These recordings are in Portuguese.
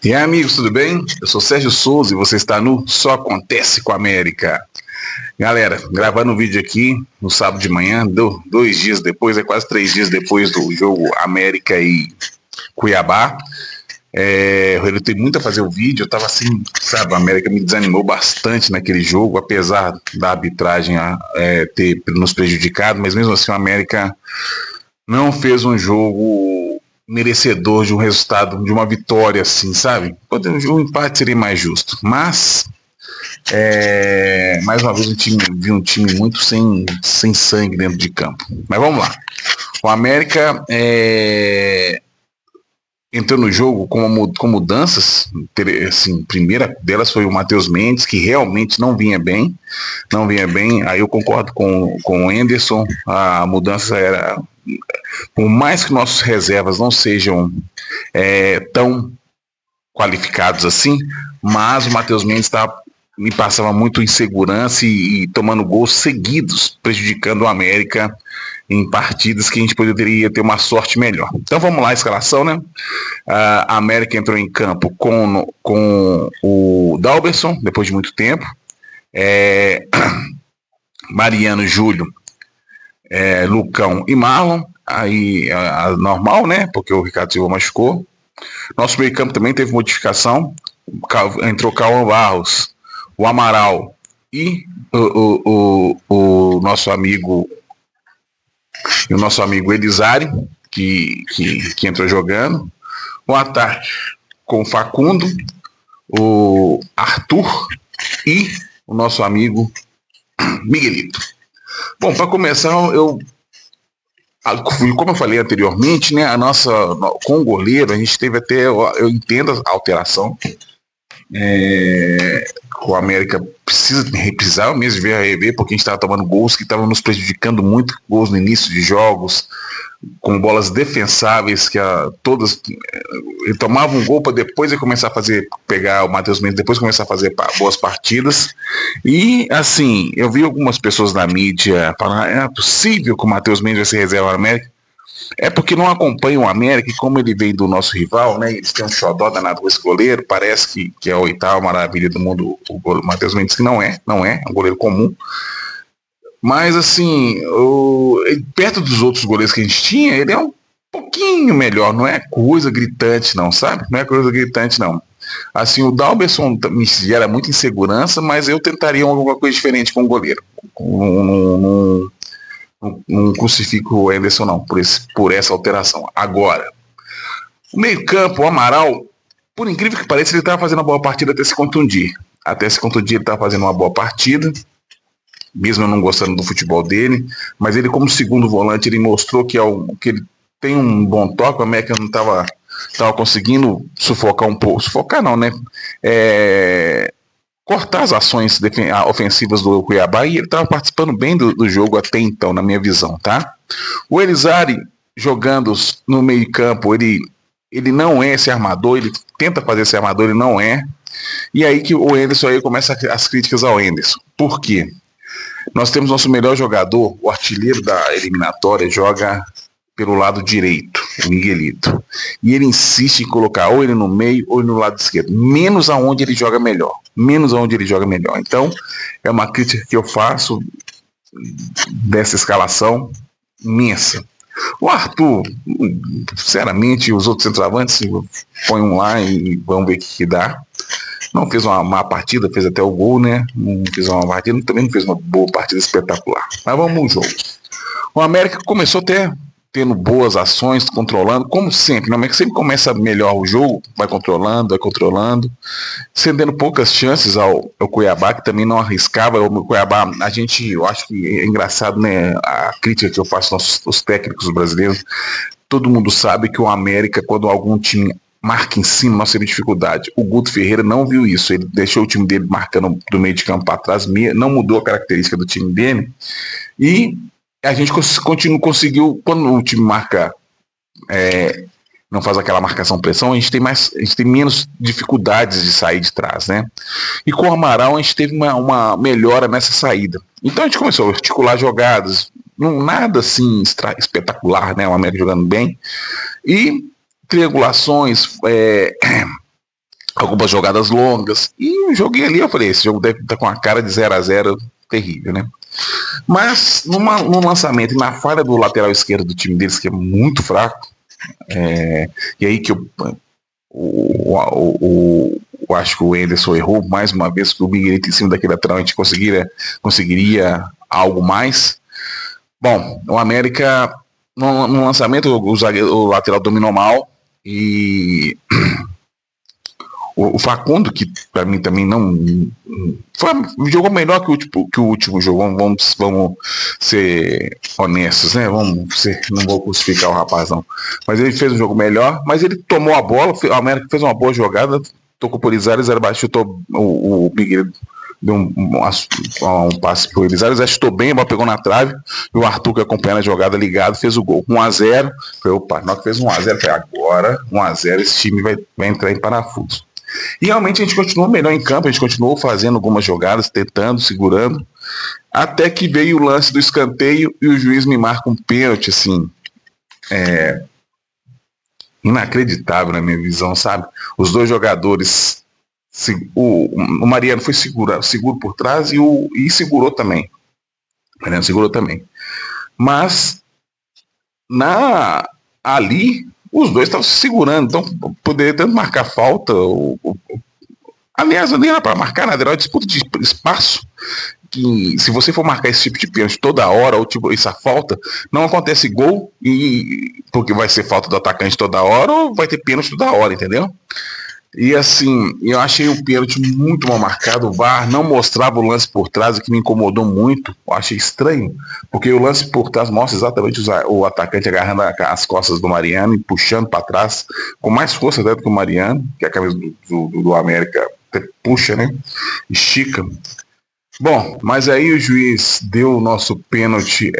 E aí, amigos, tudo bem? Eu sou Sérgio Souza e você está no Só Acontece com a América. Galera, gravando um vídeo aqui no sábado de manhã, 2 dias depois, quase 3 dias depois do jogo América e Cuiabá. Eu tenho muito a fazer o vídeo, eu tava assim, sabe, a América me desanimou bastante naquele jogo, apesar da arbitragem ter nos prejudicado, mas mesmo assim a América não fez um jogo merecedor de um resultado, de uma vitória, assim, sabe? Um empate seria mais justo. Mas, mais uma vez, vi um time muito sem sangue dentro de campo. Mas vamos lá. O América entrou no jogo com mudanças. Assim, primeira delas foi o Matheus Mendes, que realmente não vinha bem. Aí eu concordo com o Anderson. A mudança era... Por mais que nossos reservas não sejam tão qualificados assim, mas o Matheus Mendes me passava muito insegurança e tomando gols seguidos, prejudicando o América em partidas que a gente poderia ter uma sorte melhor. Então vamos lá, a escalação, né? A América entrou em campo com o Dalberson, depois de muito tempo, Mariano, Júlio, Lucão e Marlon. Aí normal, né? Porque o Ricardo Silva machucou. Nosso meio campo também teve modificação. Entrou Cauã Barros, o Amaral e o nosso amigo Elizari, que entrou jogando. O ataque com o Facundo, o Arthur e o nosso amigo Miguelito. Bom, para começar, como eu falei anteriormente, né, com o goleiro, a gente teve até, eu entendo a alteração, o América precisava mesmo ver a rever, porque a gente estava tomando gols que estavam nos prejudicando muito, gols no início de jogos, com bolas defensáveis, que todas ele tomava um gol para depois começar a pegar o Matheus Mendes, depois começar a fazer boas partidas. E assim, eu vi algumas pessoas na mídia falando: é possível que o Matheus Mendes vai ser reserva da América? É porque não acompanham o América, e como ele vem do nosso rival, né? Eles têm um xodó danado com esse goleiro, parece que é a oitava maravilha do mundo, o Matheus Mendes, que não é um goleiro comum. Mas assim, perto dos outros goleiros que a gente tinha, ele é um pouquinho melhor, não é coisa gritante não, sabe? Não é coisa gritante não. Assim, o Dalberson me gera muita insegurança, mas eu tentaria alguma coisa diferente com o goleiro. Não crucifico o Anderson não, por essa alteração. Agora, o meio campo, o Amaral, por incrível que pareça, ele estava fazendo uma boa partida até se contundir. Ele estava fazendo uma boa partida, mesmo eu não gostando do futebol dele, mas ele, como segundo volante, ele mostrou que ele tem um bom toque. O América não estava conseguindo sufocar um pouco, sufocar não, né? Cortar as ações ofensivas do Cuiabá, e ele estava participando bem do jogo até então, na minha visão, tá? O Elizari, jogando no meio campo, ele não é esse armador, ele tenta fazer esse armador, ele não é. E aí que o Anderson, aí começa as críticas ao Anderson. Por quê? Nós temos nosso melhor jogador, o artilheiro da eliminatória, joga pelo lado direito, o Miguelito. E ele insiste em colocar ou ele no meio ou no lado esquerdo, menos aonde ele joga melhor. Então, é uma crítica que eu faço dessa escalação imensa. O Arthur, sinceramente, os outros centroavantes, põe um lá e vamos ver o que dá. Não fez uma má partida, fez até o gol, né? Não fez uma partida, também não fez uma boa partida espetacular. Mas vamos ao jogo. O América começou até tendo boas ações, controlando, como sempre. O América sempre começa melhor o jogo, vai controlando, cedendo poucas chances ao Cuiabá, que também não arriscava. O Cuiabá, eu acho que é engraçado, né? A crítica que eu faço aos técnicos brasileiros. Todo mundo sabe que o América, quando algum time marca em cima, nós temos dificuldade. O Guto Ferreira não viu isso, ele deixou o time dele marcando do meio de campo para trás, não mudou a característica do time dele, e a gente conseguiu, quando o time marca, não faz aquela marcação-pressão, a gente tem menos dificuldades de sair de trás, né? E com o Amaral a gente teve uma melhora nessa saída. Então a gente começou a articular jogadas, nada assim espetacular, né? O América jogando bem, e triangulações, algumas jogadas longas, e eu joguei ali, eu falei, esse jogo deve estar com a cara de 0-0 terrível, né? Mas no lançamento e na falha do lateral esquerdo do time deles, que é muito fraco, e aí que eu acho que o Anderson errou mais uma vez, que o Miguelito em cima daquele lateral a gente conseguiria algo mais. Bom, o América no lançamento o lateral dominou mal e o Facundo, que para mim também não jogou melhor que o último jogo, vamos ser honestos, né? Não vou crucificar o rapaz não, mas ele fez um jogo melhor, mas ele tomou a bola, o América fez uma boa jogada, tocou por Elizares, chutou o Miguel, deu um passe pro Elizares, chutou bem, a bola pegou na trave, e o Arthur, que acompanhando a jogada ligado, fez o gol, 1-0, falei, opa, na hora que fez 1-0, falei, agora 1-0, esse time vai entrar em parafuso. E realmente a gente continuou melhor em campo, a gente continuou fazendo algumas jogadas, tentando, segurando, até que veio o lance do escanteio e o juiz me marca um pênalti, assim, inacreditável na minha visão, sabe? Os dois jogadores, o Mariano foi seguro por trás e segurou também. O Mariano segurou também. Mas ali os dois estavam se segurando, então poderia tanto marcar falta, aliás, nem era para marcar, na verdade, disputa de espaço, que se você for marcar esse tipo de pênalti toda hora, ou tipo, essa falta, não acontece gol, porque vai ser falta do atacante toda hora, ou vai ter pênalti toda hora, entendeu? E assim, eu achei o pênalti muito mal marcado, o VAR não mostrava o lance por trás, o que me incomodou muito, eu achei estranho, porque o lance por trás mostra exatamente o atacante agarrando as costas do Mariano e puxando para trás, com mais força até do que o Mariano, que é a camisa do América puxa, né? Estica. Bom, mas aí o juiz deu o nosso pênalti,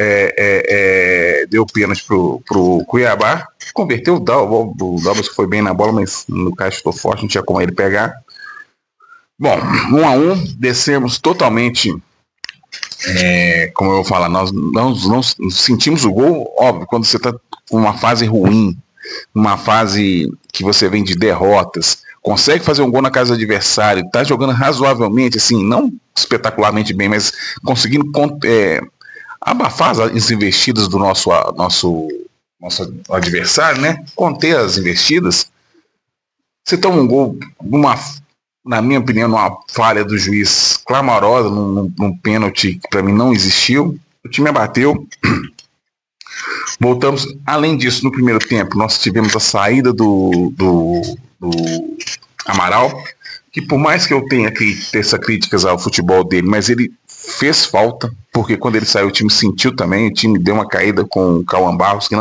deu pênalti pro Cuiabá, converteu o Dalmas, que foi bem na bola, mas no caso estou forte, não tinha como ele pegar. Bom, 1-1, descemos totalmente, como eu vou falar, nós não sentimos o gol, óbvio, quando você está com uma fase ruim, uma fase que você vem de derrotas, consegue fazer um gol na casa do adversário, tá jogando razoavelmente, assim, não espetacularmente bem, mas conseguindo abafar as investidas do nosso adversário, né? Conter as investidas. Você toma um gol, na minha opinião, numa falha do juiz clamorosa, num pênalti que para mim não existiu. O time abateu. Voltamos, além disso, no primeiro tempo, nós tivemos a saída do Amaral, que por mais que eu tenha essas críticas ao futebol dele, mas ele fez falta, porque quando ele saiu o time sentiu também, o time deu uma caída com o Cauã Barros, que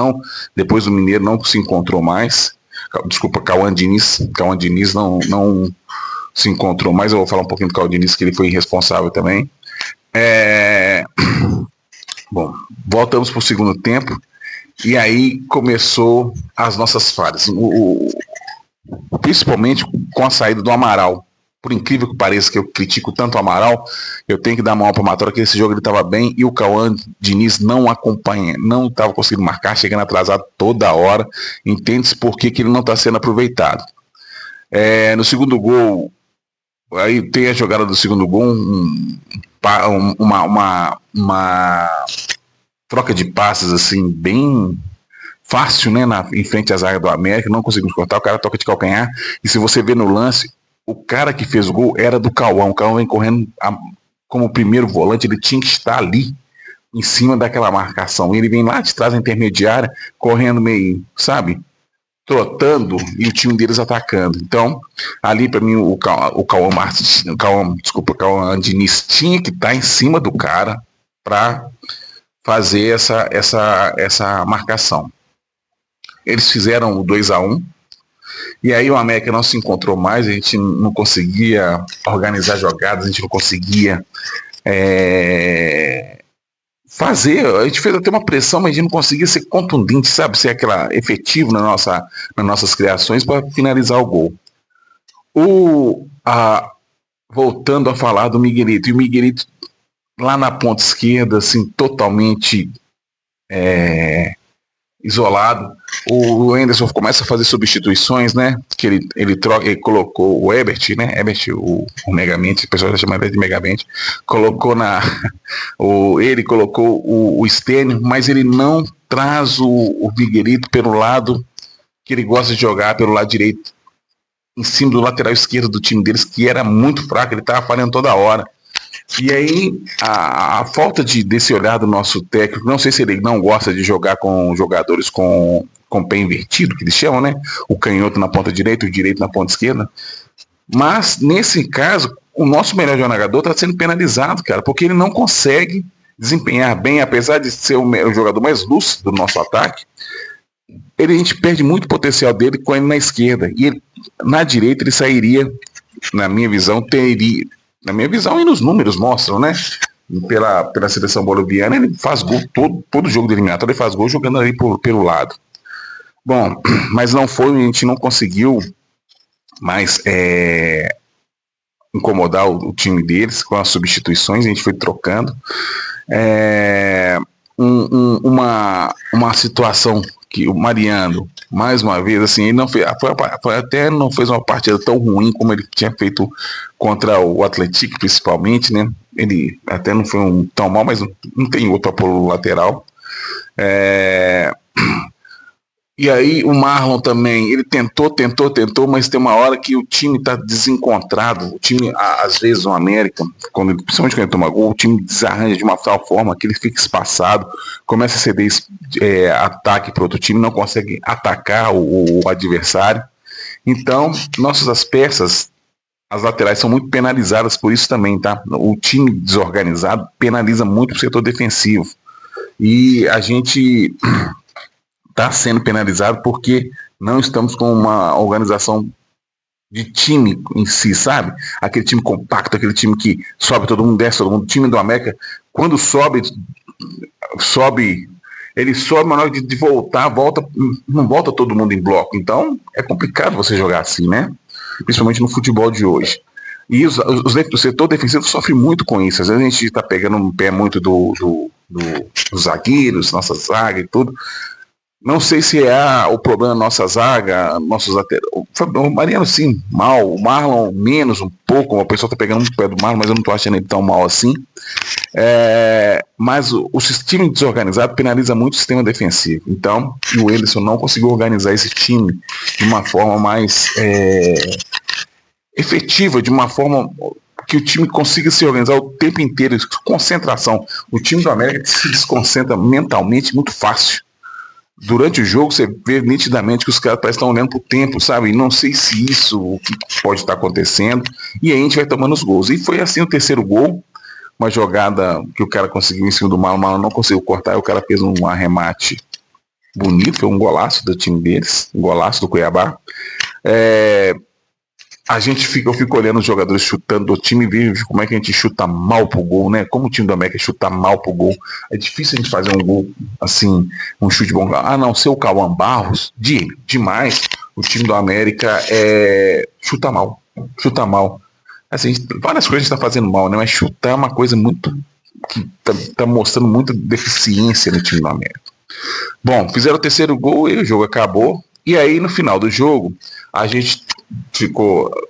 depois do Mineiro não se encontrou mais, desculpa, Cauã Diniz não se encontrou mais, eu vou falar um pouquinho do Cauã Diniz, que ele foi irresponsável também. Bom, voltamos para o segundo tempo, e aí começou as nossas falhas, principalmente com a saída do Amaral. Por incrível que pareça, que eu critico tanto o Amaral, eu tenho que dar uma palmatória que esse jogo ele estava bem e o Cauã Diniz não acompanha, não estava conseguindo marcar, chegando atrasado toda hora. Entende-se por que ele não está sendo aproveitado. No segundo gol, aí tem a jogada do segundo gol, uma troca de passes assim, bem fácil, né, em frente à zaga do América, não conseguimos cortar, o cara toca de calcanhar, e se você vê no lance, o cara que fez o gol era do Cauã, o Cauã vem correndo como primeiro volante, ele tinha que estar ali, em cima daquela marcação, ele vem lá de trás, na intermediária, correndo meio, sabe, trotando, e o time deles atacando. Então, ali para mim, o Cauã Diniz tinha que estar em cima do cara para fazer essa marcação. Eles fizeram o 2-1, e aí o América não se encontrou mais, a gente não conseguia organizar jogadas, a gente não conseguia fazer, a gente fez até uma pressão, mas a gente não conseguia ser contundente, sabe, ser aquela efetivo nas nossas criações para finalizar o gol. Voltando a falar do Miguelito, e o Miguelito lá na ponta esquerda, assim, totalmente isolado. O Anderson começa a fazer substituições, né? Que ele troca, ele colocou o Ebert, né? Ebert, o Megamente, o pessoal já chama ele de Megamente, colocou ele colocou o Stênio, mas ele não traz o Figueiredo pelo lado que ele gosta de jogar, pelo lado direito, em cima do lateral esquerdo do time deles, que era muito fraco, ele estava falhando toda hora. E aí, a falta desse olhar do nosso técnico, não sei se ele não gosta de jogar com jogadores com pé invertido, que eles chamam, né? O canhoto na ponta direita, o direito na ponta esquerda. Mas, nesse caso, o nosso melhor jogador está sendo penalizado, cara, porque ele não consegue desempenhar bem, apesar de ser o jogador mais lúcido do nosso ataque. A gente perde muito potencial dele com ele na esquerda. E ele, na direita ele sairia, na minha visão, na minha visão e nos números mostram, né? Pela seleção boliviana, ele faz gol, todo jogo de eliminatório ele faz gol jogando ali pelo lado. Bom, mas não foi, a gente não conseguiu mais incomodar o time deles com as substituições, a gente foi trocando. Uma situação que o Mariano, mais uma vez, assim, ele não fez, até não fez uma partida tão ruim como ele tinha feito contra o Atlético, principalmente, né? Ele até não foi tão mal, mas não tem outro apoio lateral. E aí o Marlon também, ele tentou, mas tem uma hora que o time está desencontrado. O time, às vezes, no América, principalmente quando ele toma gol, o time desarranja de uma tal forma que ele fica espaçado, começa a ceder ataque para outro time, não consegue atacar o adversário. Então, nossas peças, as laterais, são muito penalizadas por isso também, tá? O time desorganizado penaliza muito o setor defensivo. E a gente está sendo penalizado porque não estamos com uma organização de time em si, sabe? Aquele time compacto, aquele time que sobe todo mundo, desce todo mundo. O time do América, quando sobe, ele sobe, mas na hora de voltar, não volta todo mundo em bloco. Então, é complicado você jogar assim, né? Principalmente no futebol de hoje. E o setor defensivo sofre muito com isso. Às vezes a gente está pegando no pé muito dos zagueiros, nossa zaga e tudo. Não sei se é o problema da nossa zaga, nossos laterais. O Mariano, sim, mal. O Marlon, menos um pouco. A pessoa está pegando muito pé do Marlon, mas eu não estou achando ele tão mal assim. Mas o time desorganizado penaliza muito o sistema defensivo. Então, o Anderson não conseguiu organizar esse time de uma forma mais efetiva, de uma forma que o time consiga se organizar o tempo inteiro. Concentração. O time do América se desconcentra mentalmente muito fácil. Durante o jogo você vê nitidamente que os caras parecem estar olhando pro tempo, sabe? E não sei se o que pode estar acontecendo. E aí a gente vai tomando os gols. E foi assim o terceiro gol. Uma jogada que o cara conseguiu em cima do Marlon, o Marlon não conseguiu cortar, e o cara fez um arremate bonito, foi um golaço do time deles, um golaço do Cuiabá. Eu fico olhando os jogadores chutando do time e vejo como é que a gente chuta mal pro gol, né? Como o time do América chuta mal pro gol. É difícil a gente fazer um gol, assim, um chute bom. A não ser o Cauã Barros, demais. O time do América chuta mal. Assim, várias coisas a gente tá fazendo mal, né? Mas chutar é uma coisa muito que tá mostrando muita deficiência no time do América. Bom, fizeram o terceiro gol e o jogo acabou. E aí, no final do jogo, a gente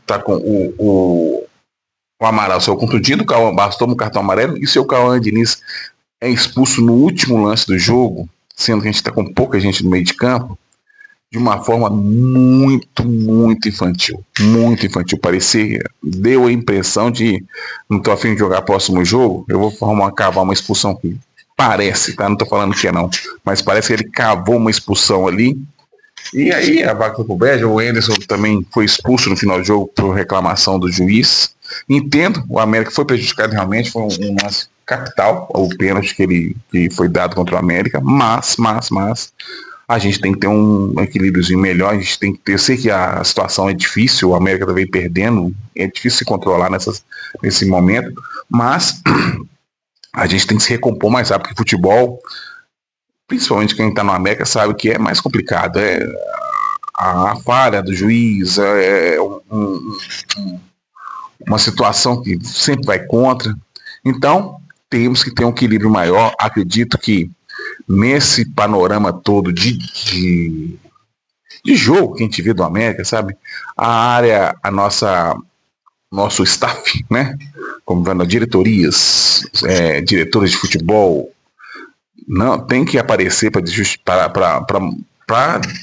tá com o Amaral saiu contundido, o Cauã Barros toma um cartão amarelo e o seu Cauã Diniz é expulso no último lance do jogo, sendo que a gente está com pouca gente no meio de campo, de uma forma muito, muito infantil. Muito infantil. Deu a impressão de não tô a fim de jogar próximo jogo, eu vou cavar uma expulsão aqui. Parece, tá? Não tô falando que é não, mas parece que ele cavou uma expulsão ali. E aí a vaca foi pro Béja, o Anderson também foi expulso no final do jogo por reclamação do juiz. Entendo, o América foi prejudicado realmente, foi um lance capital, o pênalti que foi dado contra o América, mas a gente tem que ter um equilíbriozinho melhor, a gente tem que ter, eu sei que a situação é difícil, o América também perdendo, é difícil se controlar nesse momento, mas a gente tem que se recompor mais rápido, porque futebol, principalmente quem está no América, sabe que é mais complicado. A falha do juiz, uma situação que sempre vai contra. Então, temos que ter um equilíbrio maior. Acredito que nesse panorama todo de jogo que a gente vê do América, sabe? Nosso staff, né? Como vendo diretorias, diretores de futebol, não tem que aparecer para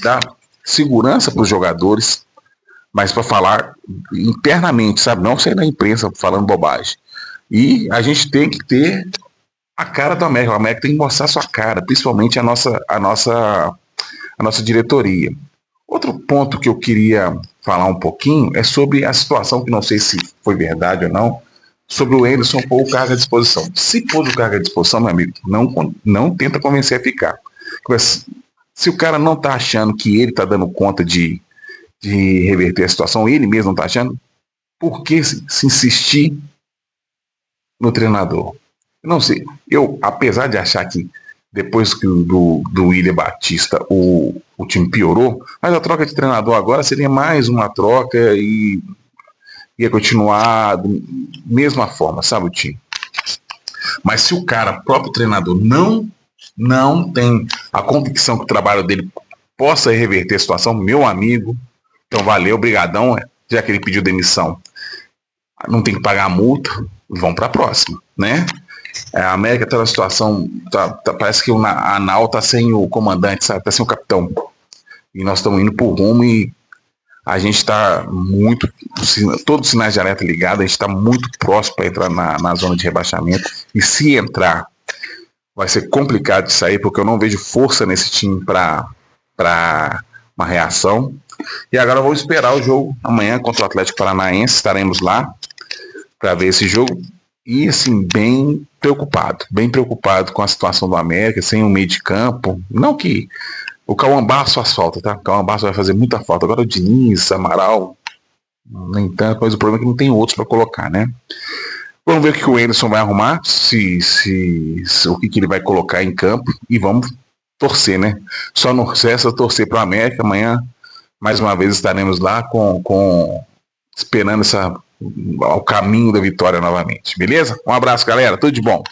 dar segurança para os jogadores, mas para falar internamente, sabe? Não sair na imprensa falando bobagem. E a gente tem que ter a cara do América. O América tem que mostrar sua cara, principalmente a nossa diretoria. Outro ponto que eu queria falar um pouquinho é sobre a situação, que não sei se foi verdade ou não, sobre o Anderson pôr o cargo à disposição. Se pôr o cargo à disposição, meu amigo, não tenta convencer a ficar. Se o cara não está achando que ele está dando conta de reverter a situação, ele mesmo não está achando, por que se insistir no treinador? Não sei, eu, apesar de achar que depois que do William Batista o time piorou, mas a troca de treinador agora seria mais uma troca e ia continuar da mesma forma, sabe, o time? Mas se o próprio treinador, não tem a convicção que o trabalho dele possa reverter a situação, meu amigo, então valeu, brigadão, já que ele pediu demissão, não tem que pagar a multa, vão para a próxima, né? A América está na situação, parece que a NAU está sem o comandante, sabe? Está sem o capitão. E nós estamos indo por rumo e a gente está todos os sinais de alerta ligados, a gente está muito próximo para entrar na zona de rebaixamento. E se entrar, vai ser complicado de sair, porque eu não vejo força nesse time para uma reação. E agora vamos esperar o jogo amanhã contra o Atlético Paranaense, estaremos lá para ver esse jogo. E assim, bem preocupado com a situação do América, sem um meio de campo. Não que o Cauã Barros faz falta, tá? O Cauã Barros vai fazer muita falta. Agora o Diniz, Amaral, nem tanto, mas o problema é que não tem outros para colocar, né? Vamos ver o que o Anderson vai arrumar, o que ele vai colocar em campo, e vamos torcer, né? Só não resta torcer para o América. Amanhã, mais uma vez, estaremos lá esperando o caminho da vitória novamente. Beleza? Um abraço, galera. Tudo de bom.